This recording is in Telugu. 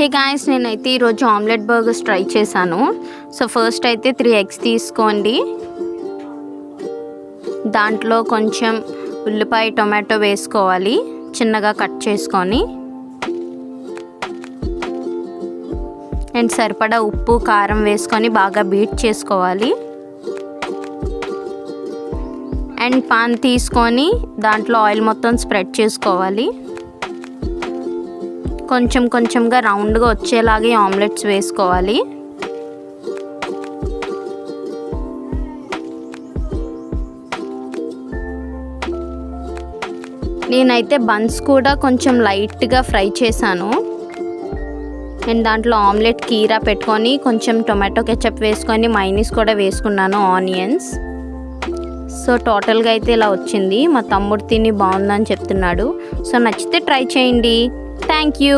హే గాయ్స్, నేనైతే ఈరోజు ఆమ్లెట్ బర్గర్స్ ట్రై చేశాను. సో ఫస్ట్ అయితే 3 eggs తీసుకోండి. దాంట్లో కొంచెం ఉల్లిపాయ టొమాటో వేసుకోవాలి, చిన్నగా కట్ చేసుకొని. అండ్ సరిపడా ఉప్పు కారం వేసుకొని బాగా బీట్ చేసుకోవాలి. అండ్ పాన్ తీసుకొని దాంట్లో ఆయిల్ మొత్తం స్ప్రెడ్ చేసుకోవాలి. కొంచెం కొంచెంగా రౌండ్గా వచ్చేలాగే ఆమ్లెట్స్ వేసుకోవాలి. నేనైతే బన్స్ కూడా కొంచెం లైట్గా ఫ్రై చేశాను. నేను దాంట్లో ఆమ్లెట్ కీరా పెట్టుకొని కొంచెం టొమాటో కెచప్ వేసుకొని మైనీస్ కూడా వేసుకున్నాను, ఆనియన్స్. సో టోటల్గా అయితే ఇలా వచ్చింది. మా తమ్ముడు తిని బాగుందని చెప్తున్నాడు. సో నచ్చితే ట్రై చేయండి. Thank you.